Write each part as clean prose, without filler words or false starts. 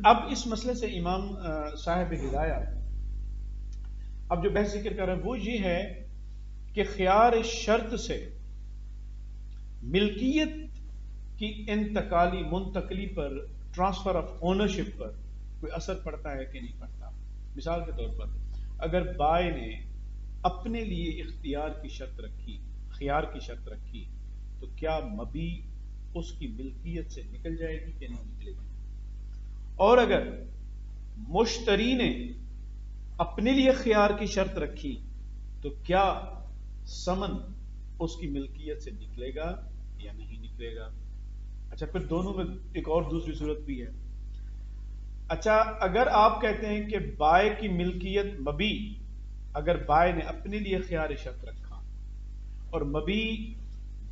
اب اس مسئلے سے امام صاحب ہدایہ اب جو بحث ذکر کر رہے ہیں وہ یہ ہے کہ خیار شرط سے ملکیت کی انتقالی منتقلی پر، ٹرانسفر آف اونرشپ پر کوئی اثر پڑتا ہے کہ نہیں پڑتا۔ مثال کے طور پر اگر بائے نے اپنے لیے اختیار کی شرط رکھی، خیار کی شرط رکھی، تو کیا مبی اس کی ملکیت سے نکل جائے گی کہ نہیں نکلے گی؟ اور اگر مشتری نے اپنے لیے خیار کی شرط رکھی تو کیا ثمن اس کی ملکیت سے نکلے گا یا نہیں نکلے گا؟ اچھا، پھر دونوں میں ایک اور دوسری صورت بھی ہے۔ اچھا، اگر آپ کہتے ہیں کہ بائے کی ملکیت مبی، اگر بائے نے اپنے لیے خیار شرط رکھا اور مبی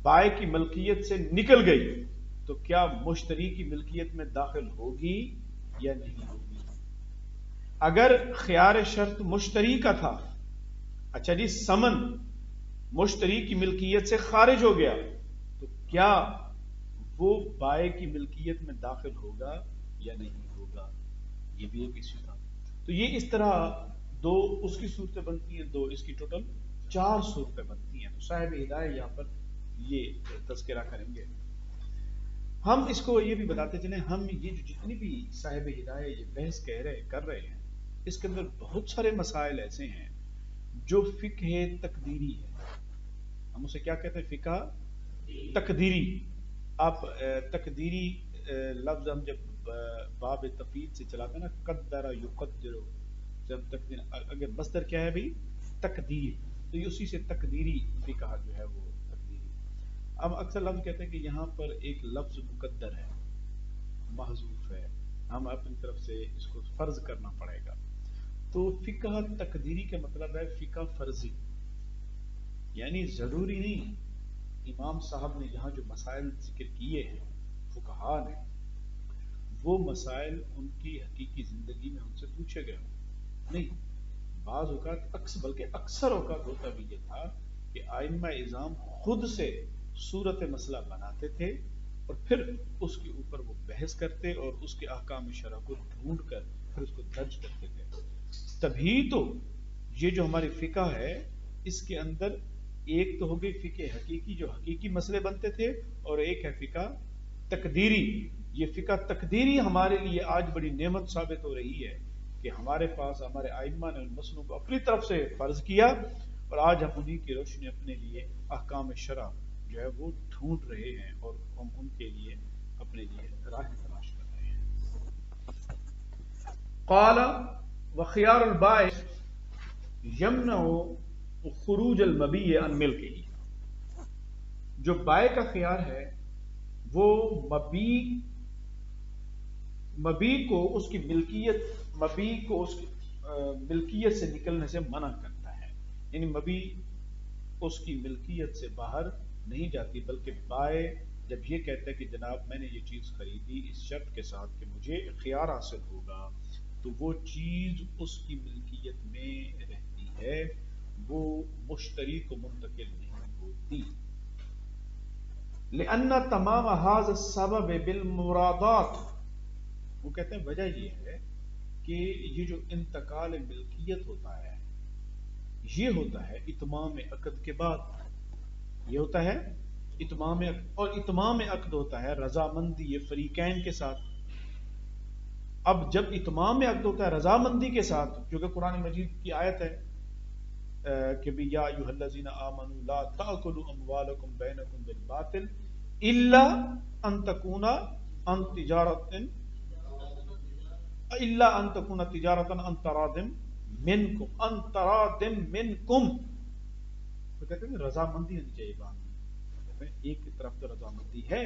بائے کی ملکیت سے نکل گئی، تو کیا مشتری کی ملکیت میں داخل ہوگی یا نہیں ہوگی؟ اگر خیار شرط مشتری کا تھا، اچھا جی، ثمن مشتری کی ملکیت سے خارج ہو گیا، تو کیا وہ بائے کی ملکیت میں داخل ہوگا یا نہیں ہوگا؟ یہ بھی ایک ایشو تھا۔ تو یہ اس طرح دو اس کی صورتیں بنتی ہیں، دو اس کی ٹوٹل 4 صورتیں بنتی ہیں۔ تو صاحب ہدایہ یہاں پر یہ تذکرہ کریں گے۔ ہم اس کو یہ بھی بتاتے چلیں، ہم یہ جو جتنی بھی صاحب ہدایہ یہ بحث کر رہے ہیں، اس کے اندر بہت سارے مسائل ایسے ہیں جو فقہ تقدیری ہے۔ ہم اسے کیا کہتے ہیں؟ فقہ تقدیری۔ آپ تقدیری لفظ ہم جب باب تفید سے چلاتے ہیں نا، قدر یقدر، جب تقدیر، اگر مصدر کیا ہے بھی تقدیر، تو یہ اسی سے تقدیری فقہ جو ہے وہ تقدیری۔ اب اکثر لفظ کہتے ہیں کہ یہاں پر ایک لفظ مقدر ہے، محذوف ہے، ہم اپنی طرف سے اس کو فرض کرنا پڑے گا۔ تو فقہ تقدیری کا مطلب ہے فقہ فرضی، یعنی ضروری نہیں امام صاحب نے یہاں جو مسائل ذکر کیے ہیں فقہاء نے، وہ مسائل ان کی حقیقی زندگی میں ان سے پوچھے گئے ہوں، نہیں۔ بعض اوقات بلکہ اکثر اوقات ہوتا بھی یہ تھا کہ ائمہ اعظام خود سے صورت مسئلہ بناتے تھے اور پھر اس کے اوپر وہ بحث کرتے اور اس کے احکام شرع کو ڈھونڈ کر پھر اس کو درج کرتے تھے۔ تبھی تو یہ جو ہماری فقہ ہے، اس کے اندر ایک تو ہوگی فقہ حقیقی جو حقیقی مسئلے بنتے تھے، اور ایک ہے فقہ تقدیری۔ یہ فقہ تقدیری ہمارے لیے آج بڑی نعمت ثابت ہو رہی ہے کہ ہمارے پاس ہمارے ائمہ نے ان مسئلوں کو اپنی طرف سے فرض کیا، اور آج ہم انہی کی روشنی اپنے لیے احکام شرع جو ہے وہ ڈھونڈ رہے ہیں اور ہم ان کے لیے اپنے لیے راہ تلاش کر رہے ہیں۔ قال وخيار البائع يمنع خروج المبيع عن ملكه، جو بائع کا خیار ہے وہ مبی کو اس کی ملکیت سے نکلنے سے منع کرتا ہے، یعنی مبی اس کی ملکیت سے باہر نہیں جاتی، بلکہ بائع جب یہ کہتا ہے کہ جناب میں نے یہ چیز خریدی اس شرط کے ساتھ کہ مجھے خیار حاصل ہوگا، تو وہ چیز اس کی ملکیت میں رہتی ہے، وہ مشتری کو منتقل نہیں ہوتی۔ لأن تمام هذا السبب بالمرادات، وہ کہتے ہیں وجہ یہ ہے کہ یہ جو انتقال ملکیت ہوتا ہے یہ ہوتا ہے اتمام عقد کے بعد، یہ ہوتا ہے اتمام عقد، اور اتمام عقد ہوتا ہے رضامندی فریقین کے ساتھ۔ اب جب اتمام عقد ہوتا ہے رضامندی کے ساتھ، جو کہ قرآن مجید کی آیت ہے کہ بھی یا ایھا الذین آمنوا لا تأکلوا اموالکم بینکم بالباطل الا ان تکون عن تجارۃ عن تراض منکم، تو کہتے ہیں رضامندی ہونی چاہیے بات میں۔ ایک کی طرف تو رضامندی ہے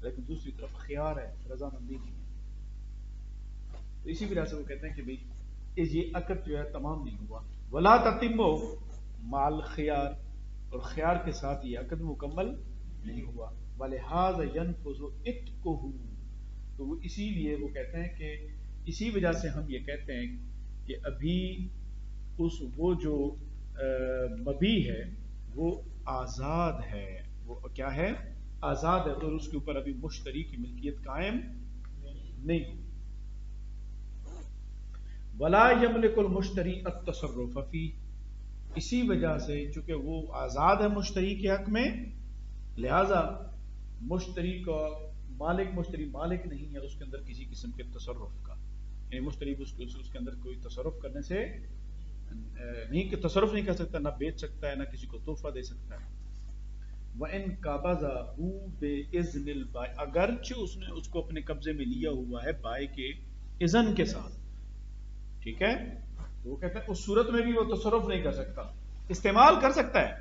لیکن دوسری طرف خیار ہے، رضامندی نہیں ہے۔ تو اسی وجہ سے وہ کہتے ہیں کہ بھئی یہ عقد جو ہے تمام نہیں ہوا، ولا تتم مال خیار، اور خیار کے ساتھ یہ عقد مکمل نہیں ہوا، ولہذا ينفذ عتقہ، تو وہ اسی لیے وہ کہتے ہیں کہ اسی وجہ سے ہم یہ کہتے ہیں کہ ابھی وہ جو مبی ہے وہ آزاد ہے، وہ کیا ہے؟ آزاد ہے، اور اس کے اوپر ابھی مشتری کی ملکیت قائم نہیں ہوئی۔ ولا یملک المشتری التصرف فی، اسی وجہ سے چونکہ وہ آزاد ہے مشتری کے حق میں، لہذا مشتری مالک نہیں ہے اس کے اندر کسی قسم کے تصرف کا، یعنی مشتری اس کے اندر کوئی تصرف کرنے سے نہیں، کہ تصرف نہیں کر سکتا، نہ بیچ سکتا ہے، نہ کسی کو تحفہ دے سکتا ہے۔ وَإِن قَبَضَهُ بِإِذْنِ الْبَائِعِ، اگرچہ اس نے اس کو اپنے قبضے میں لیا ہوا ہے بائع کے اذن کے ساتھ، ٹھیک ہے، تو وہ کہتے ہیں اس صورت میں بھی وہ تصرف نہیں کر سکتا، استعمال کر سکتا ہے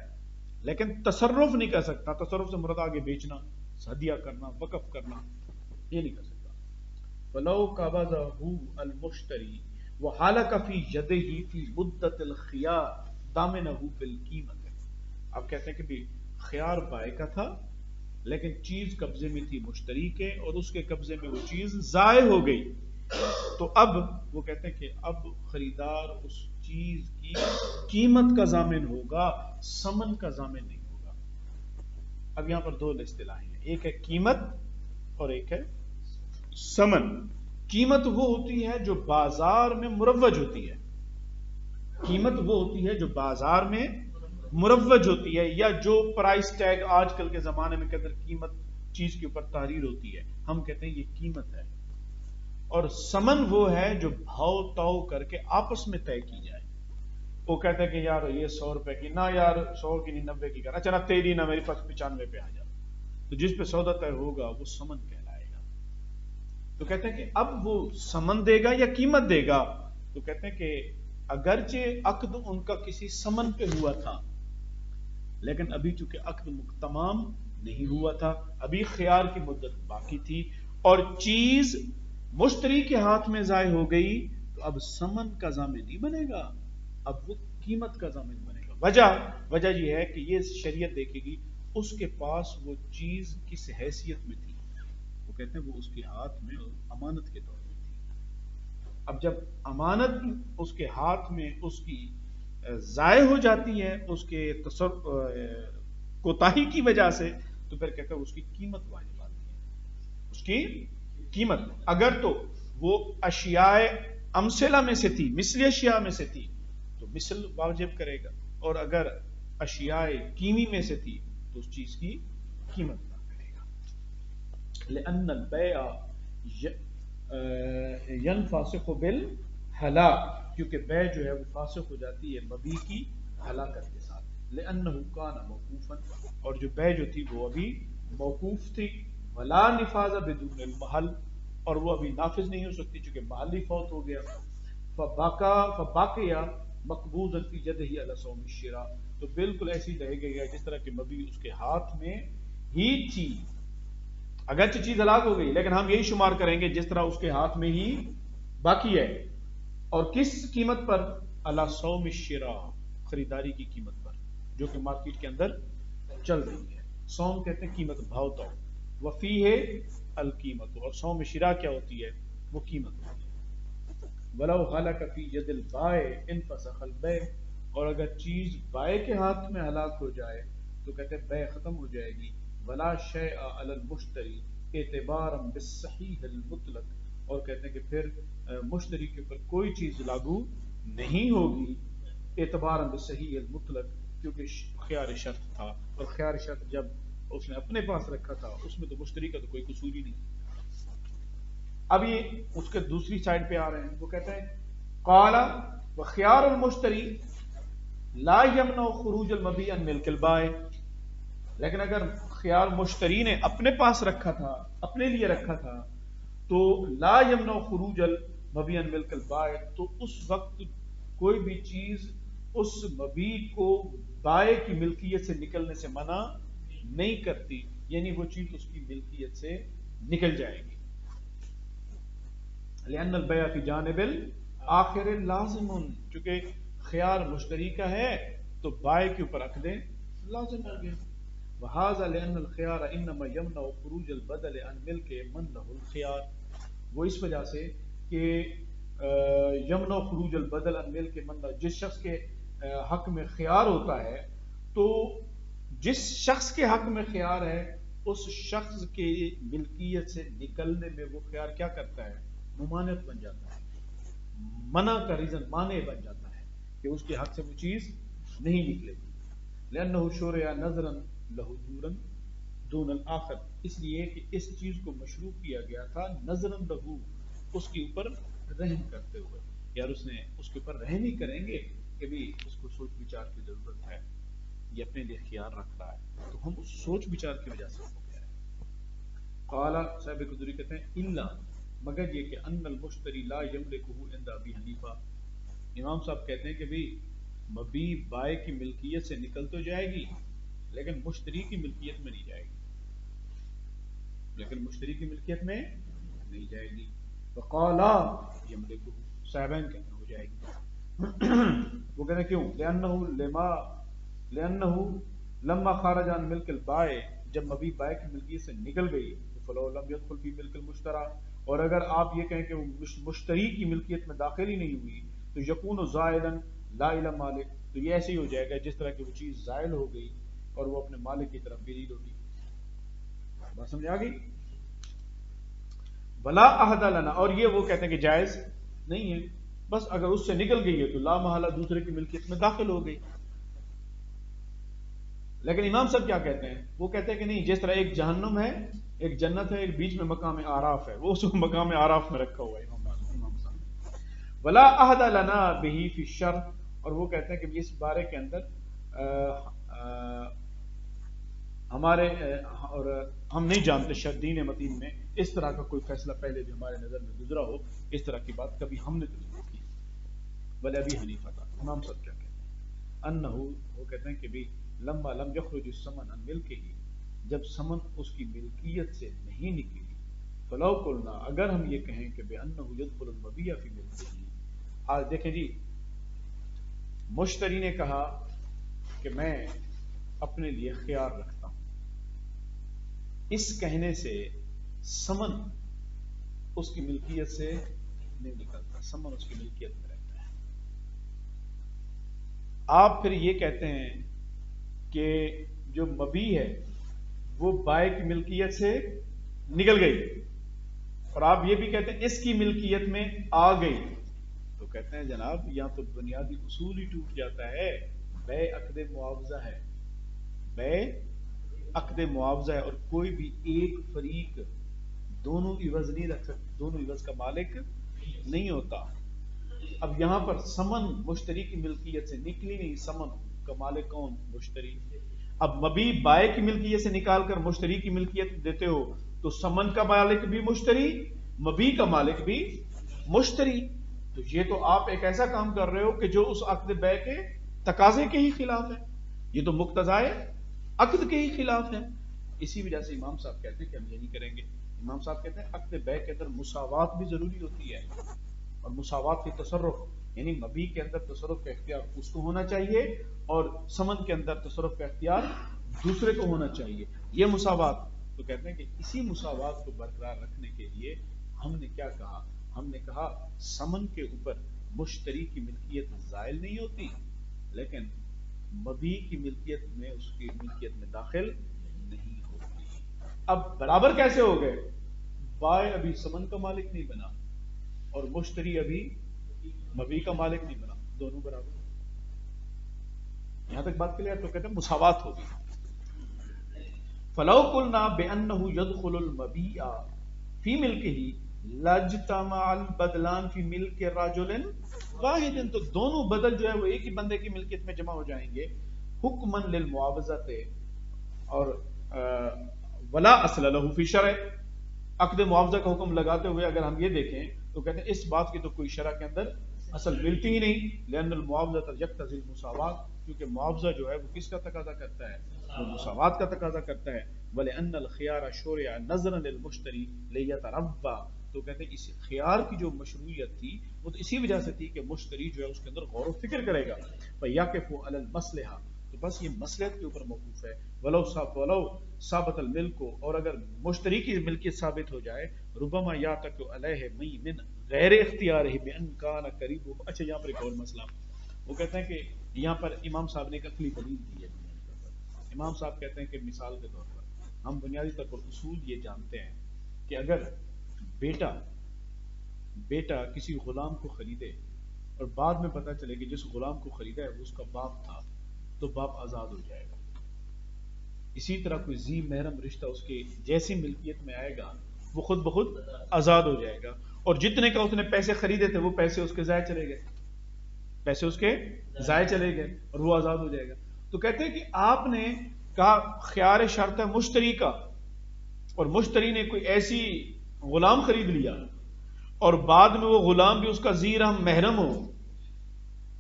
لیکن تصرف نہیں کر سکتا۔ تصرف سے مراد آگے بیچنا، ہدیہ کرنا، وقف کرنا، یہ نہیں کر سکتا۔ فَلَوْ قَبَضَهُ الْمُشْتَرِي وَحَالَكَ فِي يَدِهِ فِي مُدَّةِ الْخِيَارِ ضَامِنَهُ بِالْقِيمَةِ، اب کہتے ہیں کہ بھی خیار بائع کا تھا لیکن چیز قبضے میں تھی مشتری کے، اور اس کے قبضے میں وہ چیز ضائع ہو گئی، تو اب وہ کہتے ہیں کہ اب خریدار اس چیز کی قیمت کا ضامن ہوگا، ثمن کا ضامن نہیں ہوگا۔ اب یہاں پر دو اصطلاحیں ہیں، ایک ہے قیمت اور ایک ہے ثمن۔ قیمت وہ ہوتی ہے جو بازار میں مروج ہوتی ہے، قیمت وہ ہوتی ہے جو بازار میں مروج ہوتی ہے، یا جو پرائس ٹیگ آج کل کے زمانے میں قدر قیمت چیز کے اوپر تحریر ہوتی ہے، ہم کہتے ہیں یہ قیمت ہے۔ اور ثمن وہ ہے جو بھاؤ تاؤ کر کے آپس میں طے کی جائے، وہ کہتے ہیں کہ یار یہ 100 روپے کی نہ، یار 100 کی نہیں، 90 کی کر، اچھا نہ تیری نہ میرے پاس 95 پہ آ جا، تو جس پہ سودا طے ہوگا وہ ثمن کہلائے گا۔ تو کہتے ہیں کہ اب وہ ثمن دے گا یا قیمت دے گا، تو کہتے ہیں کہ اگرچہ عقد ان کا کسی ثمن پہ ہوا تھا لیکن ابھی چونکہ عقد تمام نہیں ہوا تھا، ابھی خیار کی مدت باقی تھی، اور چیز مشتری کے ہاتھ میں ضائع ہو گئی، تو اب ثمن کا ضامن نہیں بنے گا، اب وہ قیمت کا ضامن بنے گا۔ وجہ یہ ہے کہ یہ شریعت دیکھے گی اس کے پاس وہ چیز کس حیثیت میں تھی، وہ کہتے ہیں وہ اس کے ہاتھ میں امانت کے طور پر تھی۔ اب جب امانت اس کے ہاتھ میں اس کی ضائع ہو جاتی ہے اس کے کوتاہی کی وجہ سے، تو پھر کہتے ہیں اس کی قیمت واجب آتی ہے، اس کی قیمت۔ اگر تو وہ اشیاء امثلہ میں سے تھی، مثلی اشیاء میں سے تھی تو مثل واجب کرے گا، اور اگر اشیاء قیمی میں سے تھی تو اس چیز کی قیمت ادا کرے گا۔ لأن البیع ينفسخ بالہلاک، کیونکہ بیع جو ہے وہ فاسخ ہو جاتی ہے مبیع کی ہلاکت کے ساتھ۔ لأنه كان موقوفا، اور جو بیع جو تھی وہ ابھی موقوف تھی، ولا نفاذ بدون المحل، اور وہ ابھی نافذ نہیں ہو سکتی چونکہ محل ہی فوت ہو گیا۔ فباقیا مقبوضا فی یدہ علی صوم الشراء، تو بالکل ایسی رہ گئی ہے جس طرح کہ مبیع اس کے ہاتھ میں ہی تھی، اگرچہ چیز ہلاک ہو گئی لیکن ہم یہی شمار کریں گے جس طرح اس کے ہاتھ میں ہی باقی ہے۔ اور کس قیمت پر؟ علی صوم الشراء، خریداری کی قیمت پر جو کہ مارکیٹ کے اندر چل رہی ہے۔ صوم کہتے ہیں قیمت، بھاؤ تاؤ، وفیہ القیمت، اور صوم شراء کیا ہوتی ہے؟ وہ قیمت ہوتی ہے۔ ولو ہلک فی ید البائع انفسخ البیع، اور اگر چیز بائع کے ہاتھ میں ہلاک ہو جائے تو کہتے ہیں بیع ختم ہو جائے گی۔ ولا شیء علی المشتری اعتبارا بالصحیح المطلق، اور کہتے ہیں کہ پھر مشتری کے اوپر کوئی چیز لاگو نہیں ہوگی، اعتبارا بالصحیح المطلق، کیونکہ خیار شرط تھا، اور خیار شرط جب اس نے اپنے پاس رکھا تھا اس میں تو مشتری کا تو کوئی قصور ہی نہیں۔ اب یہ اس کے دوسری سائڈ پہ آ رہے ہیں، وہ کہتے ہیں قال وخيار المشتری لا يمنع خروج المبيع عن ملک البائع، لیکن اگر خیار مشتری نے اپنے پاس رکھا تھا، اپنے لیے رکھا تھا، تو لا یمنع خروج المبیع عن ملک البائع، تو اس وقت کوئی بھی چیز اس مبیع کو بائع کی ملکیت سے نکلنے سے منع نہیں کرتی، یعنی وہ چیز اس کی ملکیت سے نکل جائے گی۔ لأن البیع فی جانب الآخر لازم، چونکہ خیار مشتری کا ہے تو بائع کے اوپر عقد لازم ہو گیا۔ وہذا لأن الخيار انما يمنع خروج البدل عن ملک من له الخيار، وہ اس وجہ سے کہ یمنع خروج البدل عن ملک من له، جس شخص کے حق میں خیار ہوتا ہے تو جس شخص کے حق میں خیار ہے اس شخص کے ملکیت سے نکلنے میں وہ خیار کیا کرتا ہے؟ ممانعت بن جاتا ہے، منع کا ریزن مانع بن جاتا ہے کہ اس کے حق سے وہ چیز نہیں نکلے گی. لأنه شرع نظرا له دورا دون الآخر، اس لیے کہ اس چیز کو مشروع کیا گیا تھا نظرا له، اس کے اوپر رحم کرتے ہوئے. یار اس نے اس کے اوپر رحم ہی کریں گے کہ بھی اس کو سوچ بچار کی ضرورت ہے، یہ اپنے لیے خیال رکھ رہا ہے، تو ہم اس سوچ بچار کی وجہ سے ہو گیا ہے. قال صاحب قدری کہتے ہیں الا، مگر یہ کہ ان المشتری لا یملکہ عند ابی حنیفہ، امام صاحب کہتے ہیں کہ بھی مبی بائے کی ملکیت سے نکل تو جائے گی لیکن مشتری کی ملکیت میں نہیں جائے گی، لیکن مشتری کی ملکیت میں نہیں جائے گی. فقالا یملکہ، صاحبین کہتے ہیں ہو جائے گی. وہ کہتے ہیں کیوں؟ لأنہ لما خارج عن ملک البائع، جب مبی بائع کی ملکیت سے نکل گئی، فلو لم يدخل فی ملک المشترى، اور اگر آپ یہ کہیں کہ وہ مشتری کی ملکیت میں داخل ہی نہیں ہوئی تو یکون زائلا لا الی مالک، تو یہ ایسے ہی ہو جائے گا جس طرح کہ وہ چیز زائل ہو گئی اور وہ اپنے مالک کی طرف بریل ہوگی. بات سمجھ آ گئی؟ ولا عہد لنا، اور یہ وہ کہتے ہیں کہ جائز نہیں ہے، بس اگر اس سے نکل گئی ہے تو لا محالہ دوسرے کی ملکیت میں داخل ہو گئی. لیکن امام صاحب کیا کہتے ہیں؟ وہ کہتے ہیں کہ نہیں، جس طرح ایک جہنم ہے، ایک جنت ہے، ایک بیچ میں مقام آراف ہے، وہ اس کو مقام آراف میں رکھا ہوا ہے امام صاحب. ولا عہد لنا بہ فی الشرع، اور وہ کہتے ہیں کہ اس بارے کے اندر ہمارے اور ہم نہیں جانتے دین متین میں اس طرح کا کوئی فیصلہ پہلے بھی ہمارے نظر میں گزرا ہو، اس طرح کی بات کبھی ہم نے تو نہیں کی. بل ابی حنیفہ تھا. امام صاحب کیا کہتے ہیں؟ انہو، وہ کہتے ہیں کہ بھی لما لم یخرج الثمن عن ملکہ، جب ثمن اس کی ملکیت سے نہیں نکلی، فلو قلنا، اگر ہم یہ کہیں کہ بانہ یدخل المبیع فی ملکہ. آج دیکھیں جی، مشتری نے کہا کہ میں اپنے لیے خیال رکھتا ہوں، اس کہنے سے ثمن اس کی ملکیت سے نہیں نکلتا، ثمن اس کی ملکیت میں رہتا ہے. آپ پھر یہ کہتے ہیں کہ جو مبی ہے وہ بائع کی ملکیت سے نکل گئی، اور آپ یہ بھی کہتے ہیں اس کی ملکیت میں آ گئی، تو کہتے ہیں جناب یہاں تو بنیادی اصول ہی ٹوٹ جاتا ہے. بیع عقد معاوضہ ہے، بیع عقد معاوضہ ہے، اور کوئی بھی ایک فریق دونوں عوض نہیں رکھ سکتا، دونوں عوض کا مالک نہیں ہوتا. اب یہاں پر ثمن مشتری کی ملکیت سے نکلی نہیں، ثمن کا مالک کون؟ مشتری. اب مبی بائع کی ملکیت سے نکال کر مشتری کی ملکیت دیتے ہو تو ثمن کا مالک بھی مشتری، مبی کا مالک بھی مشتری. تو یہ تو آپ ایک ایسا کام کر رہے ہو کہ جو اس عقد بیع کے تقاضے کے ہی خلاف ہے، یہ تو مقتضائے عقد کے ہی خلاف ہے. اسی وجہ سے امام صاحب کہتے ہیں کہ ہم یہ نہیں کریں گے. امام صاحب کہتے ہیں عقد بیع کے اندر مساوات بھی ضروری ہوتی ہے، اور مساوات کی تصرف یعنی مبی کے اندر تصرف کا اختیار اس کو ہونا چاہیے اور ثمن کے اندر تصرف کا اختیار دوسرے کو ہونا چاہیے، یہ مساوات. تو کہتے ہیں کہ اسی مساوات کو برقرار رکھنے کے لیے ہم نے کیا کہا؟ ہم نے کہا ثمن کے اوپر مشتری کی ملکیت زائل نہیں ہوتی، لیکن مبی کی ملکیت میں اس کی ملکیت میں داخل نہیں ہوتی. اب برابر کیسے ہو گئے؟ بائع ابھی ثمن کا مالک نہیں بنا اور مشتری ابھی مبی کا مالک نہیں بنا، دونوں برابر. یہاں تک بات کلیئر؟ تو کہتے ہیں مساوات ہوگی. فلو قلنا بانہ یدخل المبیع فی ملکہ لاجتمع البدلان فی ملک رجل واحد، تو دونوں بدل جو ہے وہ ایک ہی بندے کی ملکیت میں جمع ہو جائیں گے. حکما للمعاوضۃ، اور ولا اصل له فی شرع، عقد معاوضہ کا حکم لگاتے ہوئے اگر ہم یہ دیکھیں تو کہتے ہیں اس بات کی تو کوئی شرع کے اندر اصل ملتی ہی نہیں. لأن المعاوضہ یقتضی المساوات، کیونکہ معاوضہ جو ہے وہ کس کا تقاضا کرتا ہے؟ وہ مساوات کا تقاضا کرتا ہے. وَلِأَنَّ الْخِيَارَ شُرِعَ نَظْرًا لِلْمُشْتَرِي لِيَتَرَبَّى، تو کہتے ہیں اس خیار کی جو مشروعیت تھی وہ تو اسی وجہ سے تھی کہ مشتری جو ہے اس کے اندر غور و فکر کرے گا. فَيَقِفُ عَلَى الْمَصْلِحَةِ، تو بس یہ مصلحت کے اوپر موقوف ہے. ولو ثابت الملک، اور اگر مشتری کی ملکیت ثابت ہو جائے، ربما یعتق علیہ من غیر اختیارہ بان کان قریب. اچھا یہاں پر ایک اور مسئلہ، وہ کہتے ہیں کہ یہاں پر امام صاحب نے ایک عقلی دلیل دی ہے. امام صاحب کہتے ہیں کہ مثال کے طور پر ہم بنیادی طور پر اصول یہ جانتے ہیں کہ اگر بیٹا بیٹا کسی غلام کو خریدے اور بعد میں پتہ چلے کہ جس غلام کو خریدا ہے وہ اس کا باپ تھا، تو باپ آزاد ہو جائے گا۔ اسی طرح کوئی ذی محرم رشتہ اس کے جیسی ملکیت میں آئے گا وہ خود بخود آزاد ہو جائے گا، اور جتنے کا اس نے پیسے خریدے تھے وہ پیسے اس کے ضائع چلے گئے، پیسے اس کے ضائع چلے گئے اور وہ آزاد ہو جائے گا۔ تو کہتے ہیں کہ آپ نے کہا خیار شرط ہے مشتری کا، اور مشتری نے کوئی ایسی غلام خرید لیا اور بعد میں وہ غلام بھی اس کا ذی رحم محرم ہو،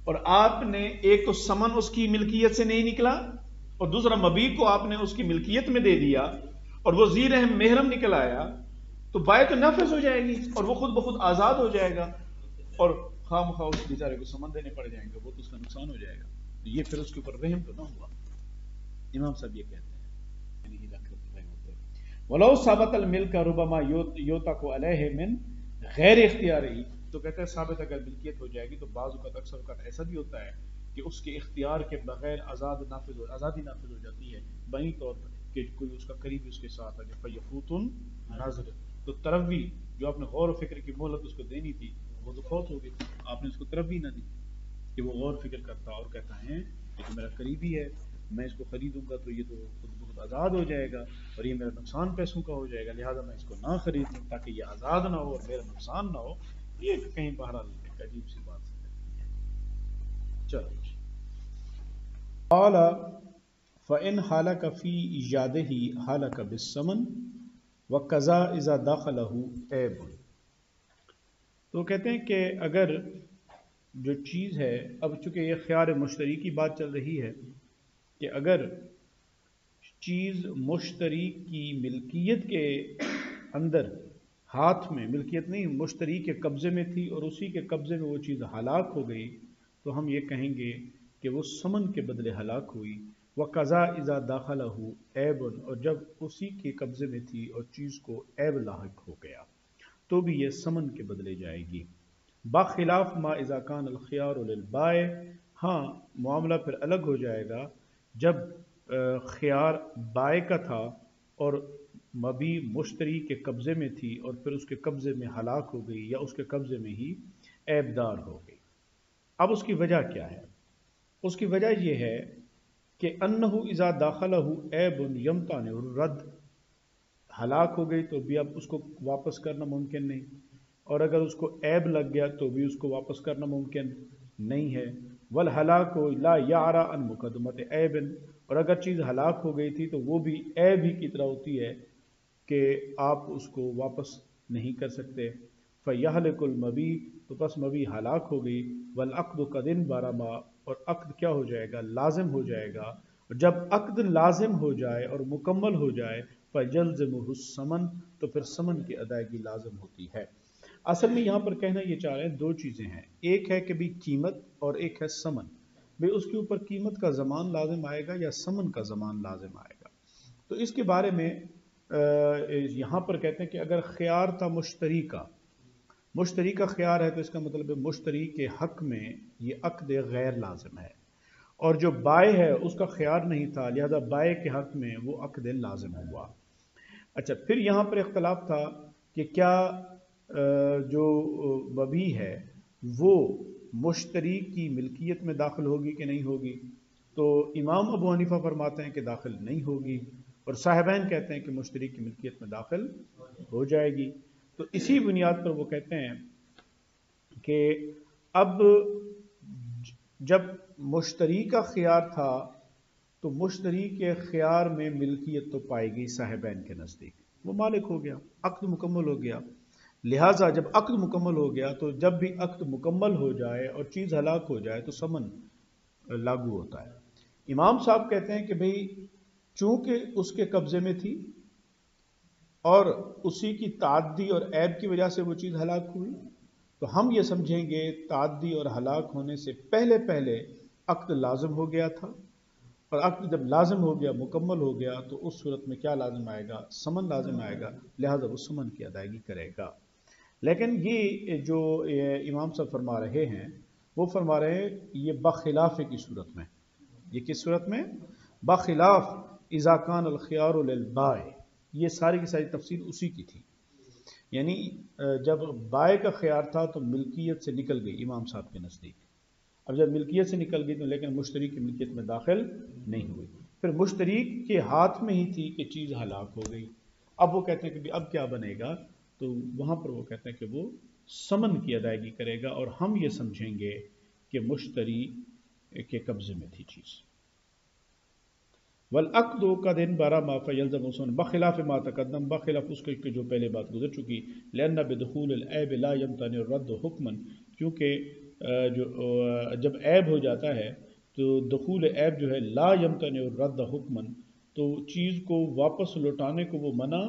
اور آپ نے ایک تو سمن اس کی ملکیت سے نہیں نکلا اور دوسرا مبی کو آپ نے اس کی ملکیت میں دے دیا اور وہ ذی رحم محرم نکل آیا، تو بائع تو نافذ ہو جائے گی اور وہ خود بخود آزاد ہو جائے گا، اور خواہ مخواہ اس بیچارے کو سمن دینے پڑ جائیں گے، وہ تو اس کا نقصان ہو جائے گا۔ تو یہ پھر اس کے اوپر رحم تو نہ ہوا۔ امام صاحب یہ کہتے ہیں وَلَوْ ثَبَتَ الْمِلْكَ رُبَمَا يُوتَقُ عَلَيْهِ مِنْ غیر اختیاری، تو کہتے ہیں ثابت اگر ملکیت ہو جائے گی تو بعض اوقات اکثر اوقات ایسا بھی ہوتا ہے کہ اس کے اختیار کے بغیر آزادی نافذ ہو جاتی ہے، بنی طور پر کہ کوئی اس کا قریبی اس کے ساتھ ہے، فَيَفُوتُ النَّظْرُ، تو تروی جو آپ نے غور و فکر کی مہلت اس کو دینی تھی وہ تو فوت ہو گئی، آپ نے اس کو تروی نہ دی کہ وہ غور فکر کرتا اور کہتا ہے کہ تو میرا قریبی ہے، میں اس کو خریدوں گا تو یہ تو خود بخود آزاد ہو جائے گا اور یہ میرا نقصان پیسوں کا ہو جائے گا، لہٰذا میں اس کو نہ خریدوں تاکہ یہ آزاد نہ ہو اور میرا نقصان نہ ہو۔ یہ کہیں بہرحال ایک عجیب سی بات ہے۔ چلو قال فَإِنْ حَالَكَ فِي إِيجَادِهِ حَالَكَ بِالثَّمَنِ وَكَذَا إِذَا دَخَلَهُ عَيْبٌ، تو کہتے ہیں کہ اگر جو چیز ہے، اب چونکہ یہ خیار مشتری کی بات چل رہی ہے کہ اگر چیز مشتری کی ملکیت کے اندر ہاتھ میں، ملکیت نہیں مشتری کے قبضے میں تھی اور اسی کے قبضے میں وہ چیز ہلاک ہو گئی، تو ہم یہ کہیں گے کہ وہ ثمن کے بدلے ہلاک ہوئی۔ وَقَضَا إِذَا دَخَلَهُ عَيْبٌ، اور جب اسی کے قبضے میں تھی اور چیز کو عیب لاحق ہو گیا تو بھی یہ ثمن کے بدلے جائے گی۔ بخلاف ما اذا کان الخیار للبائع، ہاں معاملہ پھر الگ ہو جائے گا جب خیار بائع کا تھا اور مبی مشتری کے قبضے میں تھی اور پھر اس کے قبضے میں ہلاک ہو گئی یا اس کے قبضے میں ہی عیب دار ہو گئی۔ اب اس کی وجہ کیا ہے؟ اس کی وجہ یہ ہے کہ انہ اذا داخلہ عیب یمتنع الرد، ہلاک ہو گئی تو بھی اب اس کو واپس کرنا ممکن نہیں، اور اگر اس کو عیب لگ گیا تو بھی اس کو واپس کرنا ممکن نہیں ہے۔ والہلاک لا یعری عن مقدمت عیب، اور اگر چیز ہلاک ہو گئی تھی تو وہ بھی عیب ہی کی طرح ہوتی ہے کہ آپ اس کو واپس نہیں کر سکتے۔ فیہلک المبی، تو پس مبی ہلاک ہو گئی۔ والعقد قد انبرما، اور عقد کیا ہو جائے گا؟ لازم ہو جائے گا، اور جب عقد لازم ہو جائے اور مکمل ہو جائے فَيَلْزِمُهُ الثَّمَنُ، تو پھر ثمن کی ادائیگی لازم ہوتی ہے۔ اصل میں یہاں پر کہنا یہ چاہ رہے ہیں دو چیزیں ہیں، ایک ہے کہ بھی قیمت اور ایک ہے ثمن، بھئی اس کے اوپر قیمت کا ضمان لازم آئے گا یا ثمن کا ضمان لازم آئے گا۔ تو اس کے بارے میں یہاں پر کہتے ہیں کہ اگر خیار تھا مشتری کا خیار ہے تو اس کا مطلب ہے مشتری کے حق میں یہ عقد غیر لازم ہے، اور جو بائع ہے اس کا خیار نہیں تھا لہذا بائع کے حق میں وہ عقد لازم ہوا۔ اچھا، پھر یہاں پر اختلاف تھا کہ کیا جو مبی ہے وہ مشتری کی ملکیت میں داخل ہوگی کہ نہیں ہوگی، تو امام ابو حنیفہ فرماتے ہیں کہ داخل نہیں ہوگی، اور صاحبین کہتے ہیں کہ مشتری کی ملکیت میں داخل ہو جائے گی۔ تو اسی بنیاد پر وہ کہتے ہیں کہ اب جب مشتری کا خیار تھا تو مشتری کے خیار میں ملکیت تو پائے گی صاحبین کے نزدیک، وہ مالک ہو گیا، عقد مکمل ہو گیا۔ لہٰذا جب عقد مکمل ہو گیا تو جب بھی عقد مکمل ہو جائے اور چیز ہلاک ہو جائے تو ثمن لاگو ہوتا ہے۔ امام صاحب کہتے ہیں کہ بھئی چونکہ اس کے قبضے میں تھی اور اسی کی تعدی اور عیب کی وجہ سے وہ چیز ہلاک ہوئی، تو ہم یہ سمجھیں گے تعدی اور ہلاک ہونے سے پہلے عقد لازم ہو گیا تھا، اور عقد جب لازم ہو گیا، مکمل ہو گیا، تو اس صورت میں کیا لازم آئے گا؟ ثمن لازم آئے گا، لہذا وہ ثمن کی ادائیگی کرے گا۔ لیکن یہ جو امام صاحب فرما رہے ہیں وہ فرما رہے ہیں یہ بخلاف کی صورت میں، یہ کس صورت میں؟ بخلاف اذا کان الخیار للبائع، یہ ساری کی ساری تفصیل اسی کی تھی یعنی جب بائع کا خیار تھا تو ملکیت سے نکل گئی امام صاحب کے نزدیک. اب جب ملکیت سے نکل گئی تو لیکن مشتری کی ملکیت میں داخل نہیں ہوئی. پھر مشتری کے ہاتھ میں ہی تھی کہ چیز ہلاک ہو گئی. اب وہ کہتے ہیں کہ اب کیا بنے گا؟ تو وہاں پر وہ کہتے ہیں کہ وہ ثمن کی ادائیگی کرے گا اور ہم یہ سمجھیں گے کہ مشتری کے قبضے میں تھی چیز. والعقد کا دن بارہ ما فیلزم وصول بخلاف ما تقدم، بخلاف اس کے جو پہلے بات گزر چکی. لأن بدخول العیب لا يمتنع الرد حکما، کیونکہ جب عیب ہو جاتا ہے تو دخول عیب جو ہے لا يمتنع الرد حکما، تو چیز کو واپس لوٹانے کو وہ منع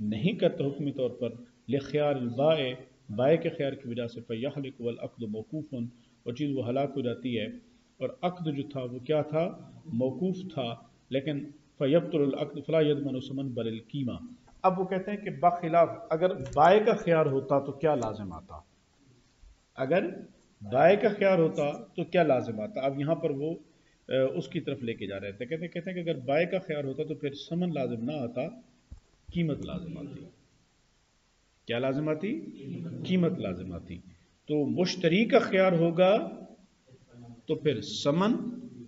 نہیں کرتا حکمی طور پر. لخیار البائع، بائع کے خیار کی وجہ سے. فیحلق والعقد موقوف، اور چیز وہ ہلاک ہو جاتی ہے اور عقد جو تھا وہ کیا تھا؟ موقوف تھا. لیکن فیبطل العقد فلا یضمن ثمن بل القیمہ. اب وہ کہتے ہیں کہ بخلاف اگر بائع کا خیار ہوتا تو کیا لازم آتا؟ اگر بائع کا خیار ہوتا تو کیا لازم آتا؟ اب یہاں پر وہ اس کی طرف لے کے جا رہے تھے. کہتے ہیں کہ اگر بائع کا خیار ہوتا تو پھر ثمن لازم نہ آتا، قیمت لازم آتی. کیا لازم آتی؟ قیمت لازم آتی. تو مشتری کا خیار ہوگا تو پھر ثمن،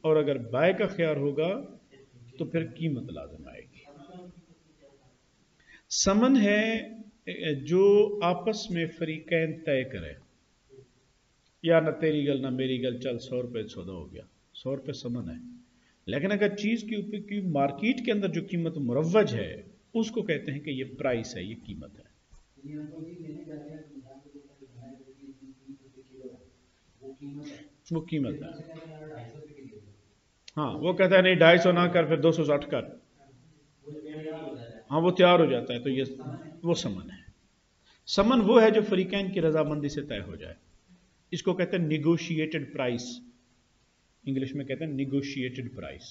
اور اگر بائع کا خیار ہوگا تو پھر قیمت لازم آئے گی. ثمن ہے جو آپس میں فریقین طے کرے، یا نہ تیری گل نہ میری گل، چل 100 روپے سودا ہو گیا، 100 روپے ثمن ہے. لیکن اگر چیز کے اوپر کی مارکیٹ کے اندر جو قیمت مروج ہے اس کو کہتے ہیں کہ یہ پرائس ہے، یہ قیمت ہے. وہ قیمت ہے. ہاں وہ کہتا ہے نہیں 250 نہ کر، پھر 260 کر. ہاں وہ تیار ہو جاتا ہے تو یہ وہ ثمن ہے. ثمن وہ ہے جو فریقین کی رضامندی سے طے ہو جائے. اس کو کہتے ہیں نیگوشیٹڈ پرائس، انگلش میں کہتے ہیں نیگوشیٹڈ پرائس.